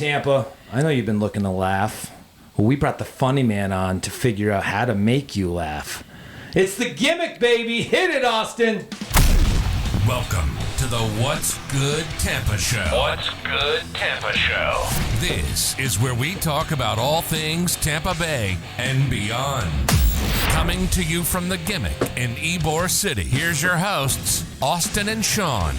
Tampa? I know you've been looking to laugh. Well, we brought the funny man on to figure out how to make you laugh. It's the Gimmick, baby. Hit it, Austin. Welcome to the What's Good Tampa Show. What's Good Tampa Show. This is where we talk about all things Tampa Bay and beyond. Coming to you from the Gimmick in Ybor City, here's your hosts, Austin and Sean.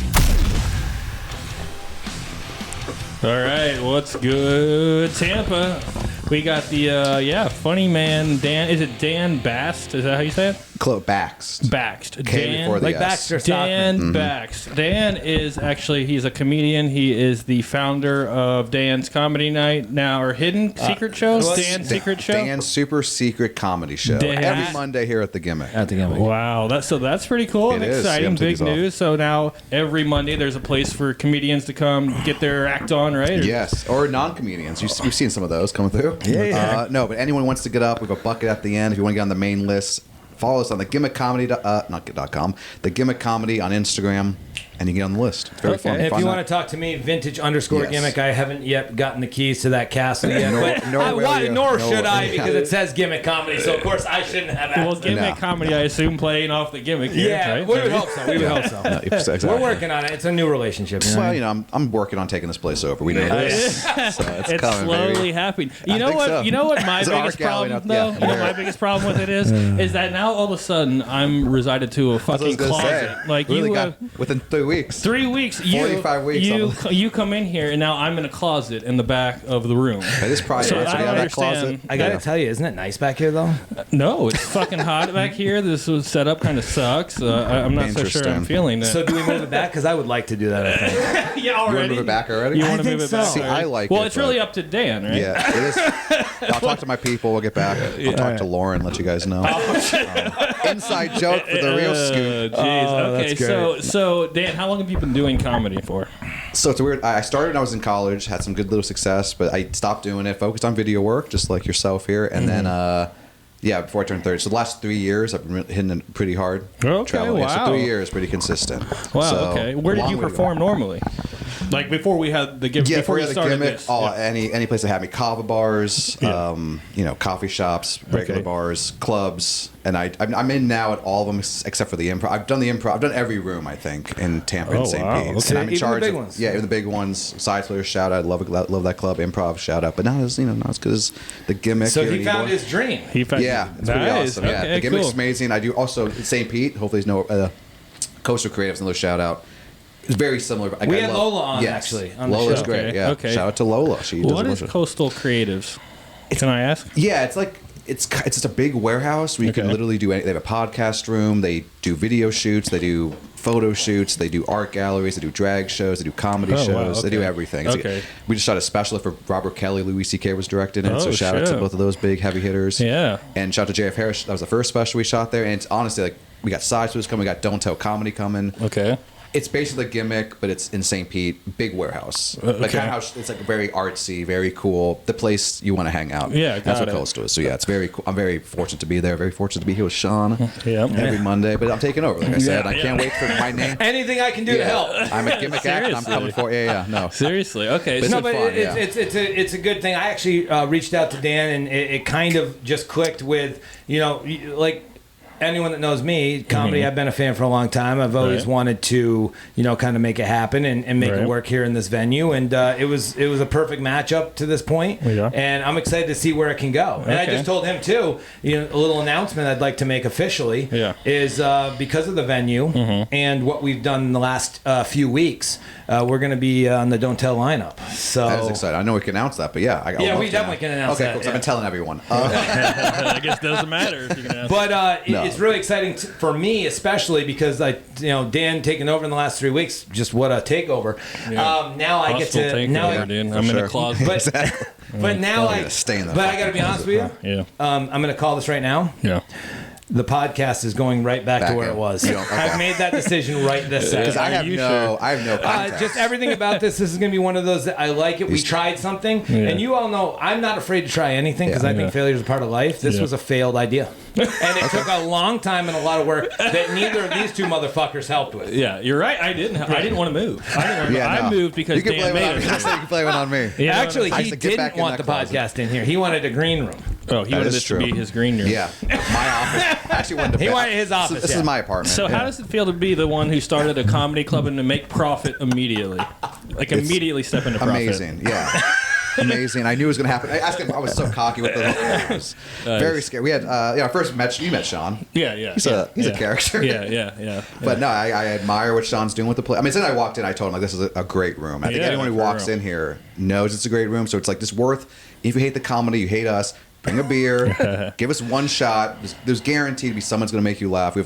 All right, what's good, Tampa? We got the, funny man, Dan. Is it Dan Bakst? Is that how you say it? Bakst. Bakst. K Dan, before the like S. Baxter Dan Stockman. Bakst. Dan is actually, he's a comedian. He is the founder of Dan's Comedy Night, now, or Hidden Secret Shows. Dan's Secret Show. Dan's super secret comedy show. Dan- Every Monday here at the Gimmick. At the Gimmick. Wow, that's pretty cool and It is. exciting. Yeah, I'm taking Big these off. news. So now every Monday there's a place for comedians to come get their act on, right? Or- Yes, or non-comedians. We've seen some of those coming through. Yeah. No, but anyone wants to get up, we have a bucket at the end. If you want to get on the main list, follow us on the Gimmick Comedy, not.com, the Gimmick Comedy on Instagram, and you get on the list. It's very Okay. fun. And if Fun you night. want to talk to me, vintage_gimmick, Yes. I haven't yet gotten the keys to that castle yet. Nor will you. Should I, Yeah. because it says Gimmick Comedy, so of course I shouldn't have Well, access. Gimmick No. Comedy, I assume, playing off the Gimmick. Here, Yeah, right? we would hope so. We would hope so. No, exactly. We're working on it. It's a new relationship. You know? Well, you know, I'm working on taking this place over. We know this. So it's It's coming, slowly baby. happening. I You know think what? so. You know what my It's an biggest art gallery problem up- though. yeah. You know what my biggest problem with it is that now all of a sudden I'm resided to a That's what I fucking was gonna closet. say. Like Really you, got within 3 weeks. 3 weeks. 45 weeks, You come in here and now I'm in a closet in the back of the room. It is probably So nice to I get don't out of that understand. closet. I gotta tell you, isn't it nice back here though? No, it's fucking hot back here. This was set up kind of sucks. I'm not so sure I'm Interesting. feeling that. So do we move it back? Because I would like to do that. I think. yeah, You want already. to move it back already? You want to think move it so. back? See, already? I like Well, it, it's really but- up to Dan, right? Yeah, it is. I'll talk to my people. We'll get back. I'll talk to Lauren. Let you guys know. Inside joke for the real scoop. Jeez. Okay, that's great. so Dan, how long have you been doing comedy for? So it's weird. I started when I was in college, had some good little success, but I stopped doing it. Focused on video work, just like yourself here, and then. Before I turned 30. So the last 3 years, I've been hitting it pretty hard. Okay, traveling. wow. So 3 years, pretty consistent. Wow. So, Okay. Where did long you way to go. perform normally? Like before we had the Gimmick. Yeah, before we you had the started Gimmick. this. Oh, Yeah. any place that had me. Kava bars, Yeah. coffee shops, regular Okay. bars, clubs, and I'm in now at all of them except for the improv. I've done the improv. I've done every room I think in Tampa and Oh, St. wow. Pete. Okay. And I'm in Even the charge. big of, ones. Yeah, even the big ones. Side players shout out. Love that club. Improv shout out. But not as not as good as the Gimmick. So here he in found Ybor. his dream. He found Yeah, it's pretty nice. awesome. Yeah, Okay, the Gimmick's cool. amazing. I do also in St. Pete. Hopefully, there's no Coastal Creatives. Another shout out. It's very similar. Like, We I had love- Lola on, yes. actually, on the Lola's show. great. Okay, Yeah. okay. Shout out to Lola. She does What a is bunch of- Coastal Creatives? Can I ask? Yeah, it's like it's just a big warehouse where you can Okay. literally do any. They have a podcast room. They do video shoots. They do photo shoots. They do art galleries. They do drag shows. They do comedy Oh, wow, shows. They do okay. everything. It's Okay. we just shot a special for Robert Kelly. Louis C.K. was directed in it. So Oh, shout out to shit. both of those big heavy hitters. Yeah. And shout out to J.F. Harris. That was the first special we shot there. And it's honestly like we got side shows coming. We got Don't Tell Comedy coming. Okay. It's basically a Gimmick, but it's in St. Pete, big warehouse. Like okay. kind of how it's like very artsy, very cool. The place you want to hang out. Yeah, that's got what it. Coastal is. So yeah, it's very cool. I'm very fortunate to be there. Very fortunate to be here with Sean. Yeah. Every Monday, but I'm taking over. Like I said, Yeah, I can't wait for my name. Anything I can do to help. I'm a Gimmick act. And I'm coming for. Yeah. No. Seriously. Okay. It's No, been but fun, yeah. it's a good thing. I actually reached out to Dan, and it kind of just clicked with, like anyone that knows me, comedy, I've been a fan for a long time. I've always Right. wanted to, kind of make it happen and make Right. it work here in this venue. And it was a perfect matchup to this point. Yeah. And I'm excited to see where it can go. And I Okay. just told him too, a little announcement I'd like to make officially Yeah. is because of the venue and what we've done in the last few weeks, we're going to be on the Don't Tell lineup. So That is exciting. I know we can announce that, but yeah. Yeah, we definitely can announce okay, that, cool. So yeah. I've been telling everyone. I guess it doesn't matter if you can ask. But No. it's really exciting for me, especially because Dan taking over in the last 3 weeks. Just what a takeover! Yeah. Now I get Hostile to takeover, now. dude. I'm in sure. a closet. But now I'm gonna stay in the But I got to be fucking honest with you. yeah. I'm going to call this right now. Yeah. the podcast is going right back to Back where in. it was. You don't- okay. I've made that decision right this Because second. I have no context. Just everything about this is going to be one of those that I like it. We tried something, and you all know I'm not afraid to try anything because I think failure is a part of life. This was a failed idea, and it took a long time and a lot of work that neither of these two motherfuckers helped with. Yeah, you're right. I didn't want to move. I moved because you can Dan blame it on made me. us. You can blame it on me. Yeah. Actually, I he used to get back didn't in want the that closet. podcast in here. He wanted a green room. Oh, he That wanted is this to true. be his green room. Yeah, my office. I actually wanted to. He wanted his office, This yeah. is my apartment. So how does it feel to be the one who started a comedy club and to make profit immediately? Like immediately step into profit. Amazing, yeah. Amazing. I knew it was going to happen. I asked him. I was so cocky with the. I was very scared. We had. I first met you. Met Sean. Yeah. He's a character. Yeah. But no, I admire what Sean's doing with the play. I mean, since I walked in, I told him like this is a great room. I think anyone who for walks real. in here knows it's a great room. So it's like this worth. If you hate the comedy, you hate us. Bring a beer. Give us one shot. There's guaranteed to be someone's going to make you laugh. We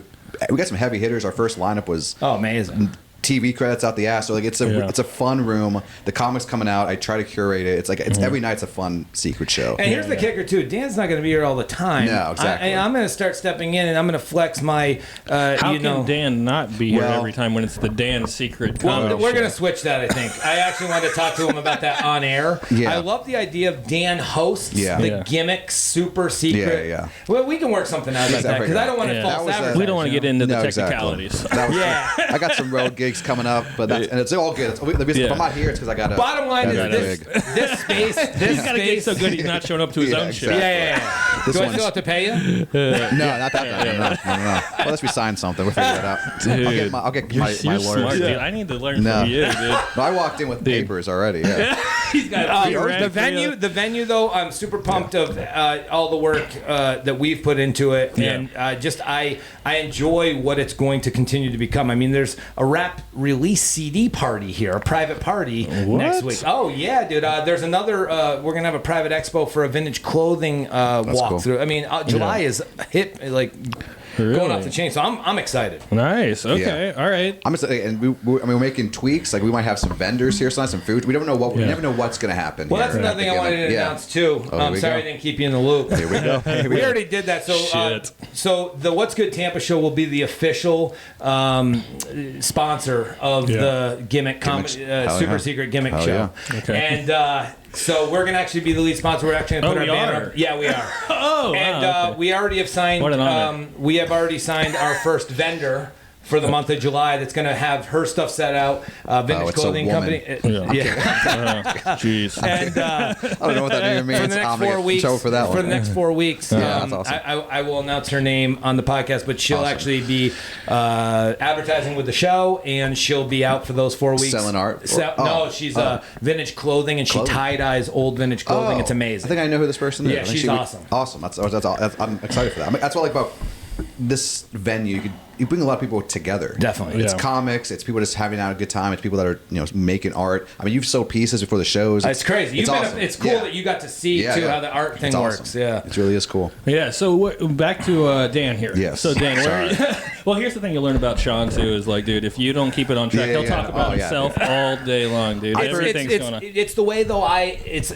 got some heavy hitters. Our first lineup was Amazing. TV credits out the ass. So like it's a fun room. The comics coming out. I try to curate it. It's like every night's a fun secret show. And here's the kicker too. Dan's not going to be here all the time. No, exactly. I'm going to start stepping in, and I'm going to flex my. How can Dan not be here every time when it's the Dan secret Well, comedy we're show? going to switch that, I think. I actually wanted to talk to him about that on air. Yeah. I love the idea of Dan hosts the Gimmick super secret. Yeah. Well, we can work something out about that because I don't want to Yeah. false That was, advertise. We don't want to get into the No, exactly. technicalities. That was Yeah. I got some road gigs coming up, but and it's all good. If I'm not here, it's because I got a. Bottom line is got a this gig. this space. This He's got to get space. so good he's not showing up to his Yeah, own exactly. shit. Yeah. This Do I one's- still have to pay you? No, not that time. No. Well, unless we sign something, we'll figure it out. I'll get my You're lawyer. smart, dude. I need to learn No. from you, dude. No, I walked in with papers already. Yeah. He's got The venue though, I'm super pumped of all the work that we've put into it, and I enjoy what it's going to continue to become. I mean, there's a rap release CD party here, a private party next week. Oh yeah, dude. There's another. We're gonna have a private expo for a vintage clothing walkthrough. cool. I mean, July is hit like going off the chain, so I'm excited. Nice. Okay. All right. I'm just, and we're making tweaks. Like we might have some vendors here, some food. We don't know what. We never know what's going to happen. Well, here that's another thing I wanted to announce too. Oh, here I'm we sorry go. I didn't keep you in the loop. Here we go. We already did that. So, Shit. so the What's Good Tampa show will be the official sponsor of the Gimmick Hell Super yeah. Secret Gimmick Hell show. yeah. Okay. And so we're gonna actually be the lead sponsor. We're actually gonna put Oh, our we banner. are? Yeah, we are. Oh, And wow, okay. we already have signed. What an honor. We have already signed our first vendor for the month of July. That's going to have her stuff set out. Vintage it's a clothing woman. company. Jeez. And I don't know what that even means. for the next I'm gonna 4 get weeks, in trouble for that for one. the next 4 weeks, that's awesome. I will announce her name on the podcast. But she'll Awesome. actually be advertising with the show, and she'll be out for those 4 weeks. Selling art? No, she's vintage clothing, and she Clothing. tie dyes old vintage clothing. It's amazing. I think I know who this person is. Yeah, I think she's awesome. Awesome. That's I'm excited for that. I mean, that's what I like about this venue. You bring a lot of people together. Definitely. It's Yeah. comics. It's people just having out a good time. It's people that are making art. I mean, you've sold pieces before the shows. It's crazy. It's awesome. It's cool that you got to see Yeah, too yeah. how the art thing It's works. awesome. Yeah. It really is cool. Yeah, so back to Dan here. Yes. So Dan, well, here's the thing you learn about Sean too is like, dude, if you don't keep it on track, Yeah, he'll talk about Oh, yeah. himself all day long, dude. Everything's going on. It's the way though. It's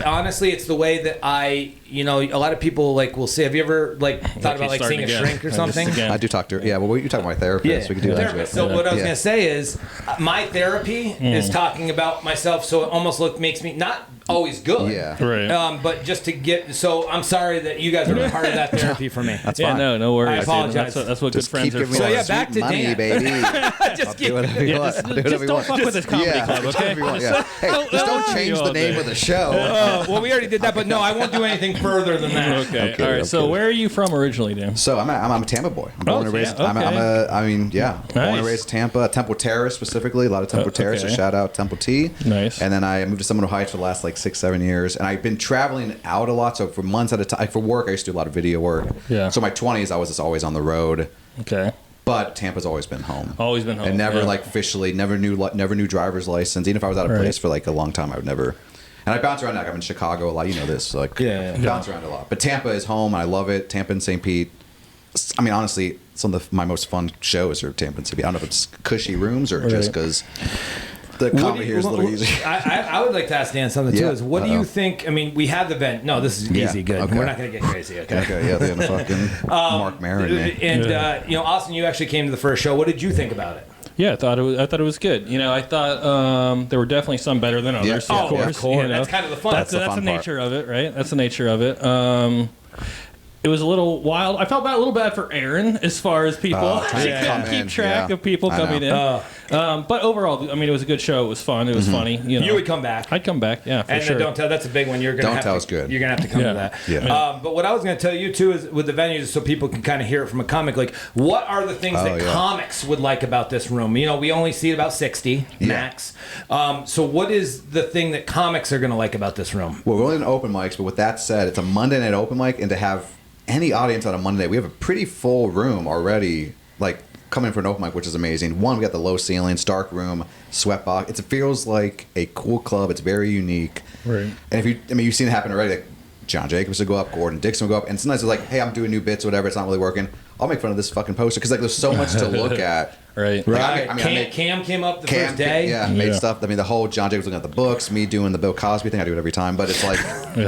the way that I. A lot of people will say, have you ever thought about seeing a shrink or something? I do talk to her. Yeah, well, you talk to my therapist. We can do that. Therapist. So what I was gonna say is, my therapy is talking about myself. So it almost makes me not always good. Yeah. Right. But just to get. So I'm sorry that you guys are a part of that therapy for me. That's Yeah, fine. no worries. I dude. apologize. That's what Just good friends keep are giving for. So, me yeah, that back sweet to money, Dan. baby. Just Do whatever you want. Do whatever Just you don't want. fuck with this comedy Yeah, club, do okay? whatever you want, yeah. Hey, just don't change the name of the show. well, we already did that, but no, I won't do anything further than that. Okay. Okay, All right. I'm So kidding. where are you from originally, Dan? So I'm a Tampa boy. I'm born and yeah, raised. okay. Born and Nice. raised Tampa, Temple Terrace specifically. A lot of Temple Terrace. So okay. shout out Temple T. Nice. And then I moved to Seminole Heights for the last 6-7 years, and I've been traveling out a lot. So for months at a time, for work, I used to do a lot of video work. Yeah. So my 20s, I was just always on the road. Okay. But Tampa's always been home. Always been home. And never yeah. officially, never knew driver's license. Even if I was out of Right. place for a long time, I would never. And I bounce around. I'm in Chicago a lot. You know this. Yeah. Bounce around a lot. But Tampa is home. I love it. Tampa and St. Pete. I mean, honestly, some of my most fun shows are Tampa and St. Pete. I don't know if it's cushy rooms or just because The comedy here is a little easy. I would like to ask Dan something too. Yeah. Is what do you think? I mean, we have the vent. No, this is easy. Good. Okay. We're not going to get crazy. Okay. Okay, yeah, the fucking Mark Maron, man. And Austin, you actually came to the first show. What did you think about it? Yeah, I thought it was good. I thought there were definitely some better than others. Yeah. Of course. That's kind of the fun. That's the the fun nature of it, right? That's the nature of it. It was a little wild. I felt a little bad for Aaron as far as people. Keep track of people coming in. But overall, I mean, it was a good show. It was fun. It was funny. You would come back. I'd come back. Yeah, for and sure. Don't Tell, that's a big one. You're gonna Don't have Tell to, is good. You're gonna have to come to that. Yeah. But what I was gonna tell you too is with the venues, so people can kind of hear it from a comic. Like, what are the things that comics would like about this room? We only see about 60 max. So what is the thing that comics are gonna like about this room? Well, we're only in open mics, but with that said, it's a Monday night open mic, and to have any audience on a Monday night, we have a pretty full room already, like coming for an open mic, which is amazing. One, we got the low ceilings, dark room, sweatbox. It feels like a cool club. It's very unique. Right. And you've seen it happen already. Like John Jacobs will go up, Gordon Dixon will go up, and sometimes it's like, hey, I'm doing new bits, or whatever. It's not really working. I'll make fun of this fucking poster because there's so much to look at. Right. Like, Cam came up the first day. Made stuff. I mean, the whole John Jacobs looking at the books, me doing the Bill Cosby thing. I do it every time, but it's like,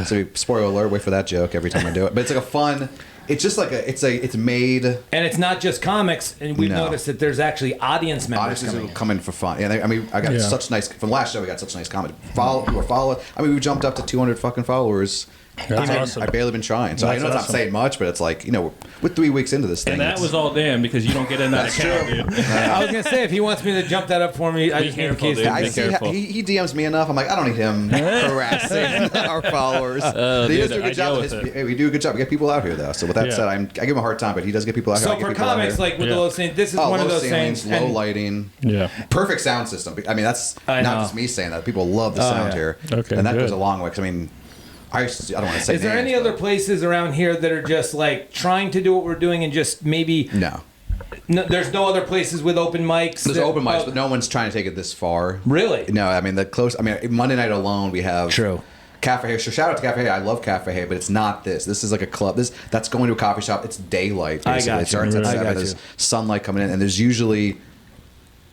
so spoiler alert, wait for that joke every time I do it. But it's like a fun. It's just like it's made, and it's not just comics. And we've noticed that there's actually audience members coming for fun. Yeah, I got such nice from last show. We got such nice comments. Follow. I mean, we jumped up to 200 fucking followers. That's awesome. I've barely been trying, so That's I know it's not saying much, but it's like we're 3 weeks into this thing. And that was all Dan because you don't get in that account, dude. I was gonna say if he wants me to jump that up for me, I just need a case. He DMs me enough. I'm like, I don't need him harassing our followers. He does do a good job. We do a good job. We get people out here though. So with that said, I give him a hard time, but he does get people out here. So for comics, like with the low ceilings, this is one of those things. Low lighting, perfect sound system. I mean, that's not just me saying that. People love the sound here, and that goes a long way. Because I mean. I don't want to say. Is there any other places around here that are just like trying to do what we're doing and just maybe? No, there's no other places with open mics. There's open mics, but no one's trying to take it this far. Really? No, I mean Monday night alone we have Cafe Hey. So shout out to Cafe Hey. I love Cafe Hey, but it's not this. This is like a club. That's going to a coffee shop. It's daylight. Basically. I got it starts at 7. There's sunlight coming in, and there's usually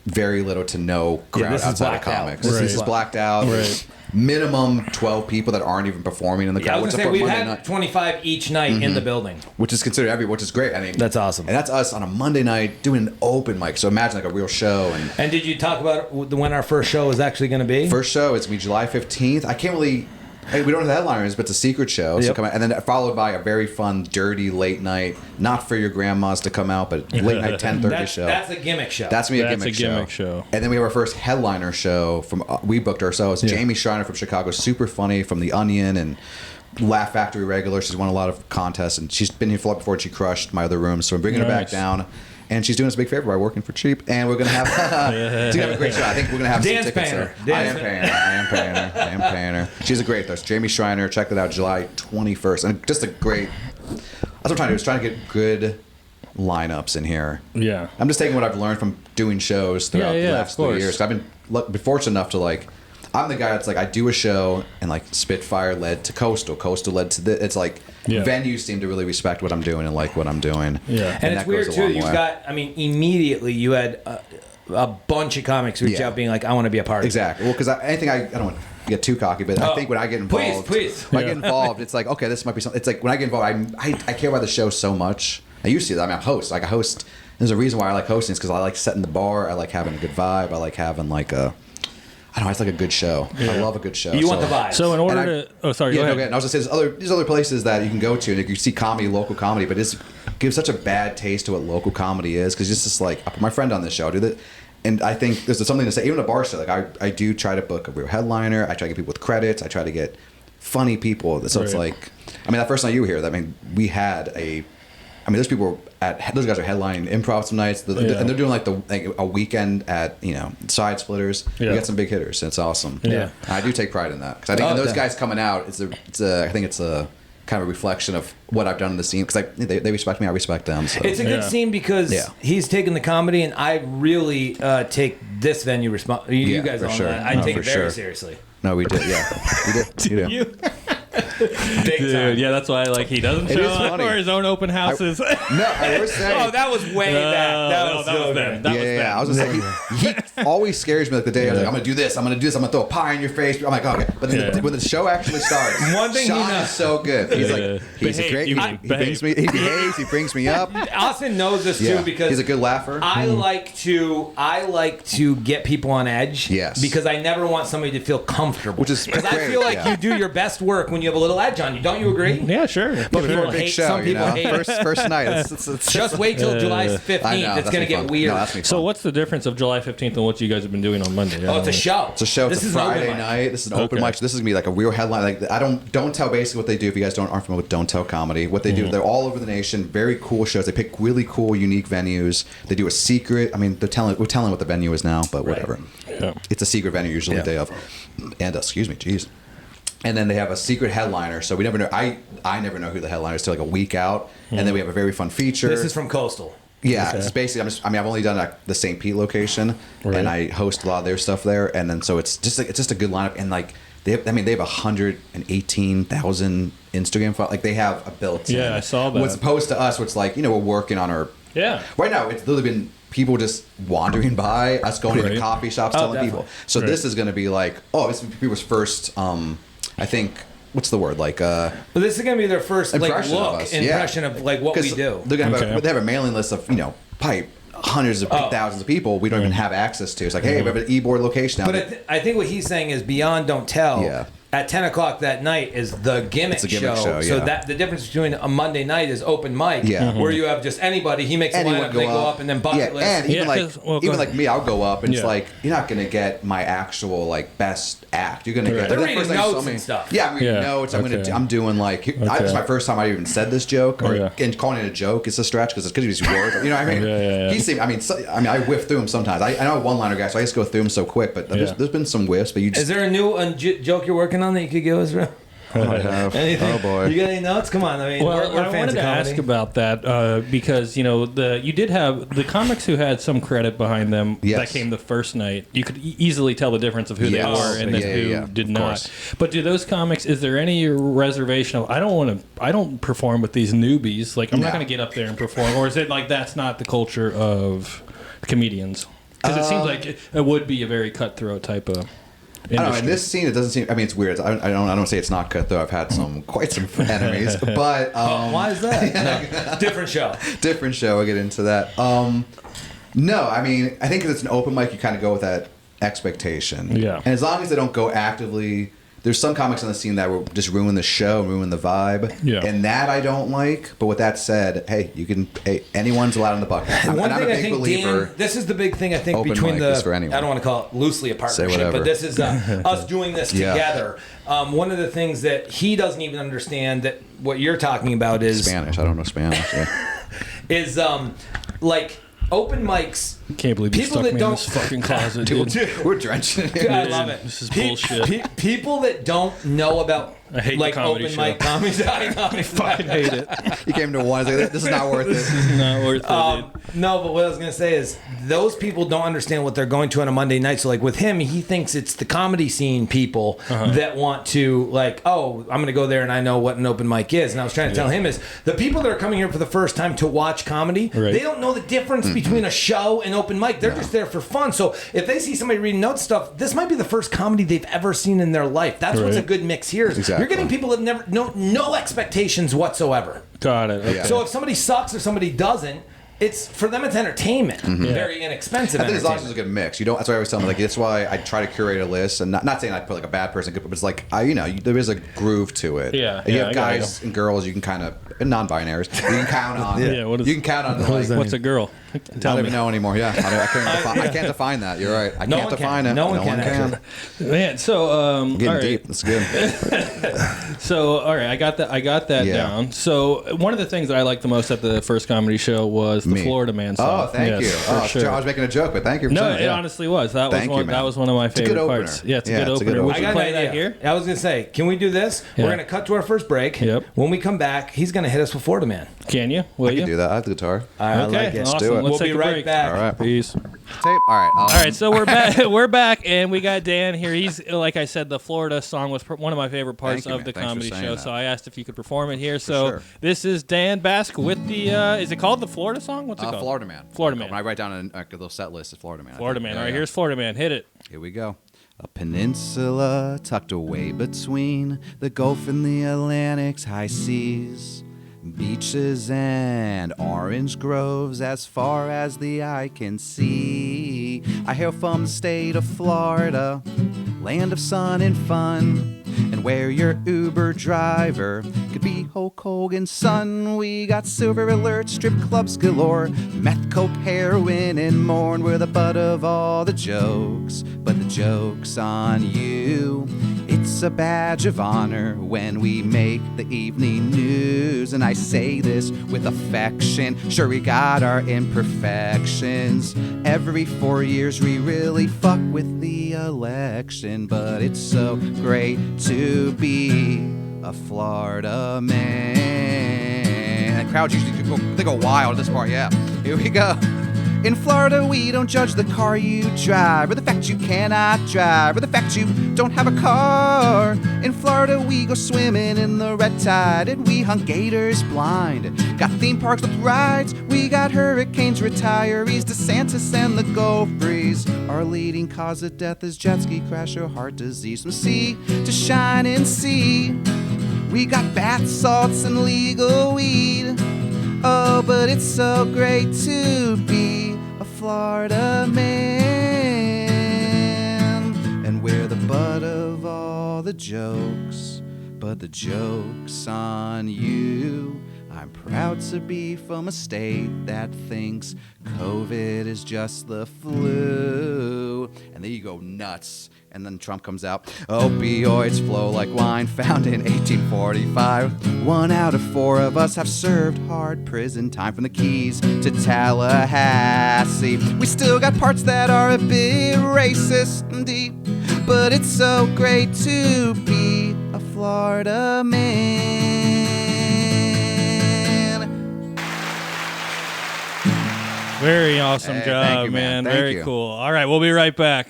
very little to no crowd outside of comics. This is blacked out. Right. Minimum 12 people that aren't even performing in the crowd. I was going to say, we've had 25 each night in the building. Which is considered which is great. I mean, that's awesome. And that's us on a Monday night doing an open mic. So imagine like a real show. And did you talk about when our first show is actually going to be? First show is going to be July 15th. I can't really... we don't have the headliners, but it's a secret show. So come out, and then followed by a very fun, dirty late night, not for your grandmas to come out, but late night 10:30 show. That's a gimmick show. That's a gimmick show. And then we have our first headliner show from we booked ourselves. Jamie Schreiner from Chicago, super funny, from The Onion and Laugh Factory regular. She's won a lot of contests, and she's been here before. And she crushed my other room, so I'm bringing her back down. And she's doing us a big favor by working for cheap. And we're going to have she's gonna have a great show. I think we're going to have Dan's some tickets there. I am paying her. She's a great host. Jamie Schreiner. Check that out, July 21st. And just a great... That's what I'm trying to do, is trying to get good lineups in here. Yeah. I'm just taking what I've learned from doing shows throughout the last 3 years. I've been fortunate enough to like... I'm the guy that's like, I do a show and like Spitfire led to Coastal led to this. It's like venues seem to really respect what I'm doing and like what I'm doing. Yeah. And it's weird too. You've got, I mean, immediately you had a bunch of comics reach out being like, I want to be a part of it. Exactly. Well, because I don't want to get too cocky, but I think when I get involved, when I get involved, it's like, okay, this might be something. It's like when I get involved, I care about the show so much. I used to. I mean, I'm a host. Like a host. There's a reason why I like hosting is because I like setting the bar. I like having a good vibe. I like having like a... I don't know, it's like a good show. Yeah. I love a good show. You want the vibe. So in order to... Oh, sorry, go ahead. And I was going to say, there's other places that you can go to, and you see comedy, local comedy, but it gives such a bad taste to what local comedy is, because it's just like, I put my friend on this show, I do that, and I think there's something to say, even a bar show, like I do try to book a real headliner, I try to get people with credits, I try to get funny people, so it's like, I mean, that first night you were here, we had those people those guys are headlining improv some nights, and they're doing like a weekend at Side Splitters. We got some big hitters, and it's awesome. Yeah, I do take pride in that because I think those guys coming out, I think it's a kind of a reflection of what I've done in the scene because they respect me, I respect them. So. It's a good scene because he's taking the comedy, and I really take this venue you guys on that. I take it very seriously. No, we did. Yeah, we did. You? Big Dude, time. yeah, that's why he doesn't It show is up funny. for his own open houses. No, I was saying. Oh, that was way back. That was so them. good. That was Yeah. them. I was just like, he always scares me. Like the day I was like, I'm gonna do this. I'm gonna do this. I'm gonna throw a pie in your face. I'm like, oh, okay. But then when the show actually starts, One thing Sean he knows- is so good. He's like, he's Behave, a great. you He mean, brings me. He behaves. He brings me up. Austin knows this Yeah. too because He's a good laugher. I like to get people on edge. Yes. Because I never want somebody to feel comfortable. Which is because I great, feel like yeah. you do your best work when you have a little edge on you. Don't you agree? Yeah, sure. But For people a big hate. show, Some you people know. hate. First night. It's Just wait till July 15th. I know, It's that's gonna gonna get fun. weird. No, that's gonna be So fun. what's the difference of July 15th and what you guys have been doing on Monday? Oh, it's a show. It's a show. This It's a is an open Friday mic. night. This is an open Okay. mic. So this is gonna be like a real headline. Like don't tell basically what they do if you guys aren't familiar with Don't Tell Comedy. What they do, they're all over the nation. Very cool shows. They pick really cool, unique venues. They do a secret. I mean, we're telling what the venue is now, but whatever. Yeah. It's a secret venue usually the day of. And excuse me, jeez. And then they have a secret headliner. So we never know. I never know who the headliner is till like a week out. And then we have a very fun feature. This is from Coastal. Yeah, Okay. it's basically. I've only done the St. Pete location, Right. and I host a lot of their stuff there. And then so it's just a good lineup. And like they have 118,000 Instagram followers. Like they have a built-in. Yeah, I saw that. What's opposed to us, what's like we're working on our. Yeah. Right now, it's literally been people just wandering by, us going into Right. coffee shops, Oh, telling definitely. people. So Right. this is going to be like, this is people's first. I think what's the word like. But this is gonna be their first Impression of look us, yeah. impression of like what we 'Cause do. They're gonna Okay. they have a mailing list of probably hundreds of thousands of people we don't even have access to. It's like, hey, we have an e-board location now. But I think what he's saying is beyond Don't Tell. Yeah. At 10 o'clock that night is the Gimmick, It's a Gimmick show, So yeah. that the difference between a Monday night is open mic, Yeah. where you have just anybody. He makes a Anyone lineup, they go up, and then bucket list. And even Yeah, like 'cause- well, go even ahead. like me, I'll go up and it's Yeah. like you're not gonna get my actual like best act. You're gonna Right. get They're the reading first thing you notes told me- and stuff. Yeah, I'm reading Yeah, notes. okay. I'm doing like this is Okay. my first time I even said this joke or Yeah. and calling it a joke is a stretch because it's because he's words. You know what I mean? Yeah. He seemed. I mean, I whiff through him sometimes. I know a one-liner guy, so I just go through him so quick. But Yeah. there's been some whiffs. But you just Is there a new joke you're working on that you could give us, bro? I have. Anything? Oh boy. You got any notes? Come on. I mean, Well, we're I fans wanted of to comedy. ask about that because you did have the comics who had some credit behind them Yes. that came the first night. You could easily tell the difference of who they Yes. were and then Yeah, who yeah, did of not. course. But do those comics? Is there any reservation of I don't perform with these newbies? Like I'm not No. going to get up there and perform, or is it like that's not the culture of comedians? Because it seems like it would be a very cutthroat type of. I don't know. In industry. this scene, it doesn't seem. I mean, it's weird. I don't say it's not cutthroat. I've had quite some enemies, but Why is that? No. Different show. different show. I'll get into that. No, I mean, I think 'cause it's an open mic, you kind of go with that expectation. Yeah. And as long as they don't go actively, there's some comics on the scene that will just ruin the show, ruin the vibe. Yeah. And that I don't like. But with that said, hey, anyone's allowed in the bucket. And one I'm a thing I big think, believer. Dan, this is the big thing I think Open between mic is for anyone. I don't want to call it loosely a partnership, whatever. but this is us doing this Yeah. together. One of the things that he doesn't even understand that what you're talking about is Spanish. I don't know Spanish. Yeah. is like open mics. Can't believe you People stuck that me in don't- this fucking closet, dude. We're drenched in here. I love it. This is bullshit. People that don't know about I hate the like comedy open show. mic comedy. I know, I fucking hate it. You came to one. It's like, this is not worth it. Not worth it. Dude. No, but what I was gonna say is those people don't understand what they're going to on a Monday night. So like with him, he thinks it's the comedy scene people that want to like, oh, I'm gonna go there and I know what an open mic is. And I was trying to tell him is the people that are coming here for the first time to watch comedy, Right. they don't know the difference between a show and open mic. They're just there for fun. So if they see somebody reading note stuff, this might be the first comedy they've ever seen in their life. That's what's a Right. good mix here. Is Exactly. You're getting people that never no expectations whatsoever. Got it. Okay. Yeah. So if somebody sucks or somebody doesn't, it's for them. It's entertainment, very inexpensive. I think as long as entertainment. it's a good mix, you don't. That's why I always tell them. Like that's why I try to curate a list, and not saying I put like a bad person, but it's like there is a groove to it. Yeah, and you yeah, have I got guys and girls you can kind of and non-binaries you can count on. Yeah, what is- you can count on. Like, What's a girl? I Tell don't me. even know anymore. Yeah, I can't define that. You're right. I No can't one define can. it. No one can, actually. Man, so Getting all right. deep. That's good. So all right, I got that Yeah. down. So one of the things that I liked the most at the first comedy show was the Me. Florida Man Oh, song. thank Yes, you. for Oh, sure. I was making a joke, but thank you for No, saying it yeah. honestly was. That was Thank one. you, man. That was one of my a good favorite opener. parts. Yeah, it's a Yeah, good it's a good opener. Would I you got play an that idea. here? I was gonna say, can we do this? Yeah. We're gonna cut to our first break. Yep. When we come back, he's gonna hit us with Florida Man. Can you? Will I you? can do that. I have the guitar. I Okay, like it. awesome. do it. Let's We'll take be a right break. back. All right. Peace. Tape. All right. All right, so we're back. We're back, and we got Dan here. He's like I said, the Florida song was one of my favorite parts Thank you, of the man. Thanks for comedy saying show. that. So I asked if you could perform it here. So sure. this is Dan Bakst with the. Is it called the Florida song? What's it called? Florida Man. Florida Man. When I write down a little set list, it's Florida Man. Florida Man. Yeah, All right, yeah. here's Florida Man. Hit it. Here we go. A peninsula tucked away between the Gulf and the Atlantic's high seas. Beaches and orange groves as far as the eye can see. I hail from the state of Florida, land of sun and fun, and where your Uber driver could be Hulk Hogan's son. We got silver alert, strip clubs galore, meth, coke, heroin, and more. And we're the butt of all the jokes, but the joke's on you. It's a badge of honor when we make the evening news. And I say this with affection. Sure, we got our imperfections. Every 4 years we really fuck with the election. But it's so great to be a Florida man. And crowds usually they go wild at this part, yeah. Here we go. In Florida, we don't judge the car you drive, or the fact you cannot drive, or the fact you don't have a car. In Florida, we go swimming in the red tide, and we hunt gators blind. Got theme parks with rides, we got hurricanes, retirees, DeSantis, and the Gulf breeze. Our leading cause of death is jet ski crash or heart disease. From sea to shining sea, we got bath salts and legal weed. Oh, but it's so great to be a Florida man. And we're the butt of all the jokes, but the joke's on you. I'm proud to be from a state that thinks COVID is just the flu. And then you go nuts. And then Trump comes out. Opioids flow like wine, found in 1845. 1 out of 4 of us have served hard prison time, from the Keys to Tallahassee. We still got parts that are a bit racist and deep, but it's so great to be a Florida man. Very awesome Hey, job, thank you, man. Thank Very you. cool. All right, we'll be right back.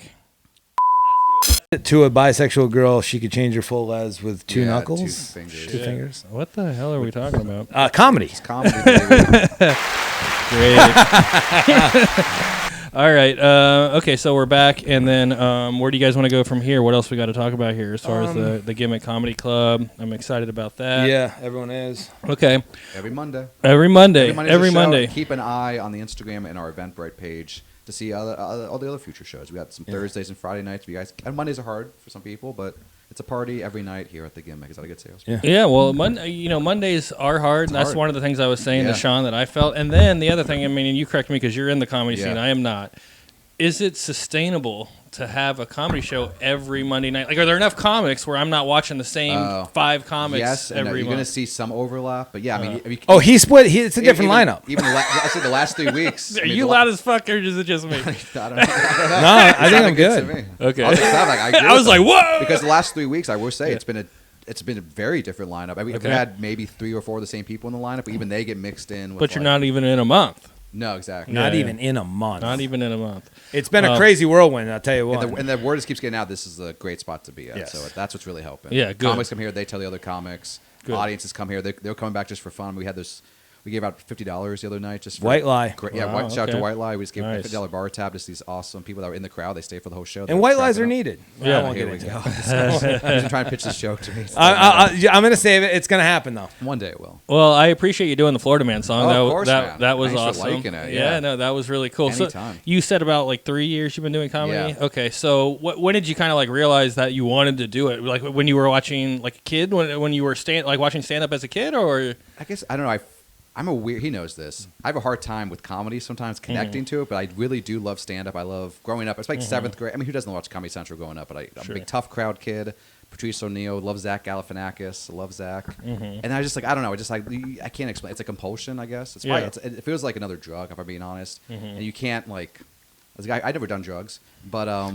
To a bisexual girl, she could change her full les with two Yeah, knuckles, 2 fingers. two fingers. What the hell are we talking about? Comedy. It's comedy, baby. Great. All right. Okay, so we're back, and then where do you guys want to go from here? What else we got to talk about here as far as the Gimmick Comedy Club? I'm excited about that. Yeah, everyone is. Okay. Every Monday. Every Monday. Monday's Every a show. Monday. Keep an eye on the Instagram and our Eventbrite page to see all the other future shows. We got some Thursdays and Friday nights for you guys. And Mondays are hard for some people, but it's a party every night here at the Gimmick. Is that a good sales? Yeah, well, Mondays are hard. That's hard. one of the things I was saying Yeah. to Sean that I felt. And then the other thing, I mean, and you correct me because you're in the comedy scene. Yeah. I am not. Is it sustainable to have a comedy show every Monday night? Like, are there enough comics where I'm not watching the same 5 comics Yes, and every you're going to month? see some overlap, but yeah, I mean, Oh, he split. It's a different lineup. Even I said the last 3 weeks. Are you loud as fuck, or is it just me? I don't know. No, I think I'm good. Okay. I agree I was with like, them. whoa! Because the last 3 weeks, I will say it's been a very different lineup. I mean, Okay. we've had maybe 3 or 4 of the same people in the lineup, but even they get mixed in. With But you're not even in a month. No, exactly. Not Yeah, even in a month. Not even in a month. It's been a crazy whirlwind, I'll tell you what. And the word just keeps getting out. This is a great spot to be at. Yes. So that's what's really helping. Yeah, good. Comics come here. They tell the other comics. Good. Audiences come here. They're coming back just for fun. We had this. We gave out $50 the other night just for White Lie. Great, Wow, yeah, shout out to okay. White Lie. We just gave Nice. a $50 bar tab. Just these awesome people that were in the crowd. They stay for the whole show. And white lies are needed. needed. Yeah. I won't Here get we into go. it. He's trying to pitch this joke to me. I'm going to save it. It's going to happen, though. One day it will. Well, I appreciate you doing the Florida Man song. Oh, of course, man. that was Thanks for awesome. liking it, yeah. No, that was really cool. Anytime. So you said about like 3 years you've been doing comedy. Yeah. Okay, so when did you kind of like realize that you wanted to do it? Like when you were watching like a kid, when you were watching stand up as a kid, or I guess I don't know. I'm a weird. He knows this. I have a hard time with comedy sometimes connecting to it, but I really do love stand up. I love growing up. It's like 7th grade. I mean, who doesn't watch Comedy Central growing up? But I'm Sure. a big tough crowd kid. Patrice O'Neill, love Zach Galifianakis, love Zach. And I just like I don't know. I just like I can't explain. It's a compulsion, I guess. It's probably, Yeah. it feels like another drug, if I'm being honest. And you can't like. As a guy, I've never done drugs, but I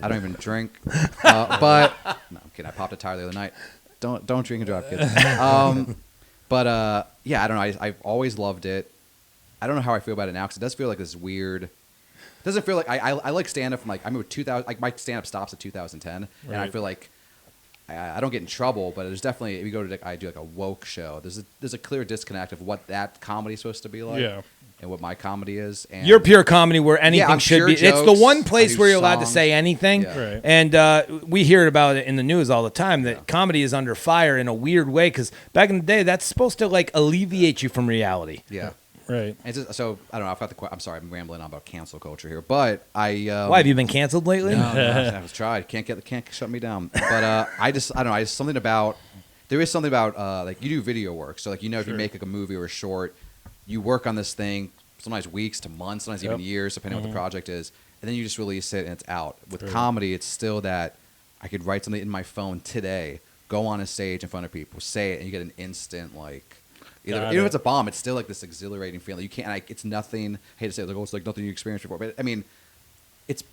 don't even drink. But no, I'm kidding. I popped a tire the other night. Don't drink and drive, kids. But yeah, I don't know. I've always loved it. I don't know how I feel about it now because it does feel like this weird. doesn't feel like I like stand up from like I remember 2000. Like my stand up stops at 2010, and I feel like I don't get in trouble, but there's definitely if you go to I do like a woke show. There's a clear disconnect of what that comedy is supposed to be like. Yeah. And what my comedy is. And You're pure comedy where anything should be. Jokes, it's the one place I do where you're allowed to songs. say anything. Yeah. Right. And we hear about it in the news all the time that comedy is under fire in a weird way because back in the day, that's supposed to like alleviate you from reality. Yeah. Right. It's just, so I don't know. I've got the. I'm sorry. I'm rambling on about cancel culture here, but I. Why have you been canceled lately? No, I was tried. Can't shut me down. But I don't know. I just something about. There is something about like you do video work. So like if you make like a movie or a short, you work on this thing. Sometimes weeks to months, sometimes even years, depending on what the project is. And then you just release it and it's out. With comedy, it's still that I could write something in my phone today, go on a stage in front of people, say it, and you get an instant, like, even if it's a bomb, it's still like this exhilarating feeling. You can't, it's nothing, I hate to say it, it's like nothing you experienced before. But it's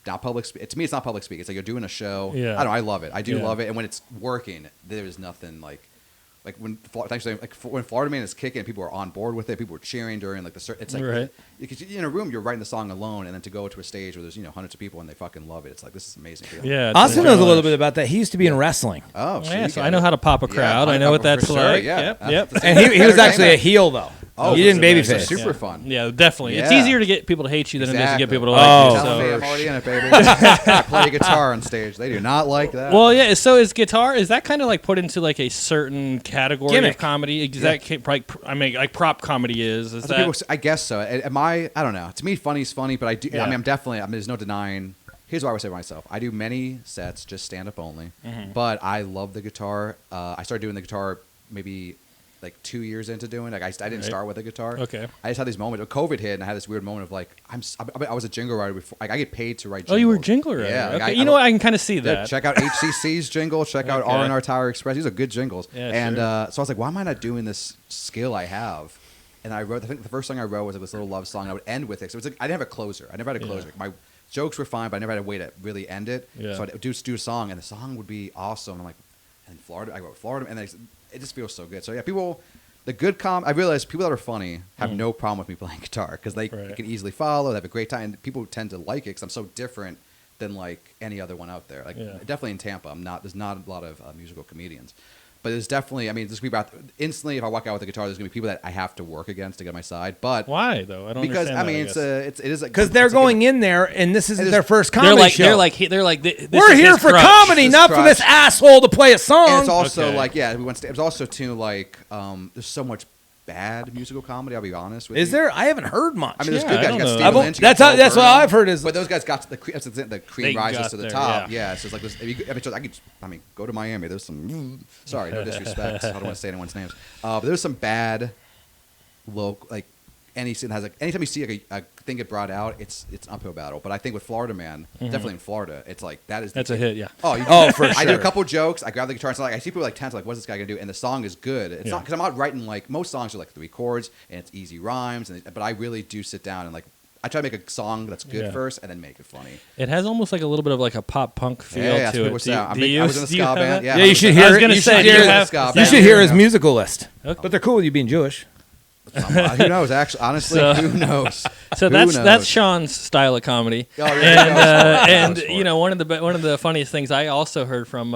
not public speaking. To me, it's not public speaking. It's like you're doing a show. Yeah. I don't know, I love it. I do love it. And when it's working, there's nothing like when when Florida Man is kicking, people are on board with it. People are cheering during like it's like because in a room you're writing the song alone, and then to go to a stage where there's hundreds of people and they fucking love it. It's like this is amazing. Yeah. Austin knows a little bit about that. He used to be in wrestling. Oh, Yeah, so I know how to pop a crowd. I know what that's like. Yeah. Yep. And he was actually a heel though. Oh, he didn't it's babyface. super fun. Yeah, definitely. It's Yeah. easier to get people to hate you than it is to get people to Oh. like you. Tell me So. I'm already in it, baby. I play guitar on stage. They do not like that. Well, yeah. So is guitar? Is that kind of like put into like a certain category Gimmick. of comedy? Is that like prop comedy is? Is That's that? what people, I guess so. I don't know. To me, funny's funny, but I do. Yeah. I'm definitely. There's no denying. Here's what I would say to myself. I do many sets, just stand up only. But I love the guitar. I started doing the guitar maybe like 2 years into doing it. Like I didn't start with a guitar. Okay. I just had these moments. COVID hit, and I had this weird moment of like, I was a jingle writer before. Like I get paid to write jingles. Oh, you were a jingle writer. Yeah. Like Okay. You know what? I can kind of see Yeah, that. check out HCC's jingle. Check out Okay. R&R Tower Express. These are good jingles. Yeah, and sure. so I was like, why am I not doing this skill I have? And I think the first song I wrote was like this little love song. And I would end with it. So it was like, I didn't have a closer. I never had a closer. Yeah. My jokes were fine, but I never had a way to really end it. Yeah. So I'd do a song, and the song would be awesome. I'm like, and Florida, I wrote Florida, and it just feels so good. So yeah, people. The good I realize people that are funny have no problem with me playing guitar because they can easily follow. They have a great time. And people tend to like it because I'm so different than like any other one out there. Like definitely in Tampa, there's not a lot of musical comedians, but there's definitely. I mean, there's gonna be instantly if I walk out with a guitar, there's gonna be people that I have to work against to get on my side. But Why though? I don't because understand it is Because they're going in there and this isn't their first They're comedy like show. they're like this We're is here his for crutch. comedy, This not for crutch. this asshole to play a song. And it's also Okay. like it's also too like there's so much bad musical comedy. I'll be honest with you. Is there? I haven't heard much. I mean, there's Yeah, good I guys. don't You got know. Stephen Lynch. you got That's Bo what Burnham. I've heard is. But those guys got to the cream They rises got to the there, top. yeah. Yeah, so it's like this. Go to Miami. There's some. Sorry, no disrespect. I don't want to say anyone's names. But there's some bad, local like. Anytime you see like a thing get brought out, it's an uphill battle. But I think with Florida Man, definitely in Florida, it's like That's a hit, yeah. For I do a sure. couple jokes. I grab the guitar and I see people like tense, like, what's this guy gonna do? And the song is good. It's not because I'm not writing like most songs are like 3 chords and it's easy rhymes. But I really do sit down and like I try to make a song that's good first and then make it funny. It has almost like a little bit of like a pop punk feel Yeah, to it. I was in the do you ska have band. that? Yeah, you should hear. I was gonna say, do you have- You should hear his musical list. Okay. But they're cool with you being Jewish. Who knows? Actually, honestly, So- who knows? So Who that's knows? Sean's style of comedy, Oh, yeah, and that was you know one of the funniest things I also heard from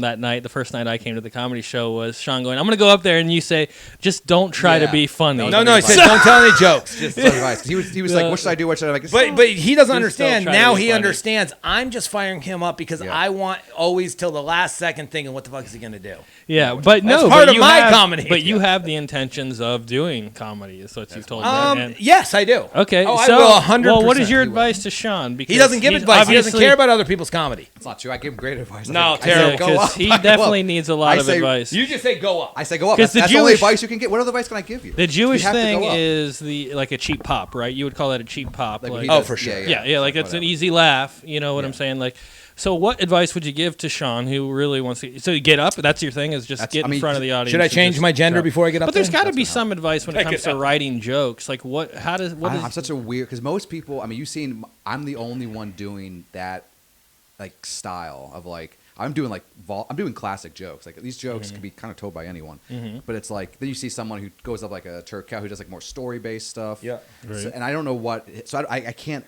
that night, the first night I came to the comedy show, was Sean going, "I'm going to go up there and you say, just don't try to Yeah. be funny." No, No, he said, don't tell any jokes. Just, That's advice. He was like, what should I do? What should I make? but he doesn't understand. try to Now be he funny. understands. I'm just firing him up because Yeah. I want always till the last second thinking, what the fuck is he going to do? Yeah, but no, That's part but of you my have, comedy. But you have the intentions of doing comedy, is what you've told me. And- Yes, I do. Okay, Oh, so I will 100%. well, what is your advice to Sean? Because He doesn't give he's advice. He doesn't obviously- care about other people's comedy. It's not true. I give him great advice. No, I terrible. say, go because up. he I go definitely up. needs a lot I of say- advice. You just say go up. I say go up. 'Cause That's the the only Jewish- advice you can get. What other advice can I give you? The Jewish You have to thing go up. is like a cheap pop, right? You would call that a cheap pop. Like, Like, he Oh, does- for sure. yeah, like it's an easy laugh. You know what I'm saying? Like, so what advice would you give to Sean, who really wants to? So you get up. That's your thing, is just get in front of the audience. Should I and change just my gender drop. before I get up But there's there? got to be some advice when it comes to writing jokes. Like what? How does? What is? I'm such a weird because most people. I mean, you've seen. I'm the only one doing that, like style of like. I'm doing like I'm doing classic jokes. Like these jokes can be kind of told by anyone, but it's like then you see someone who goes up like a turk cow who does like more story based stuff. Yeah, right. So, and I don't know what. So I can't.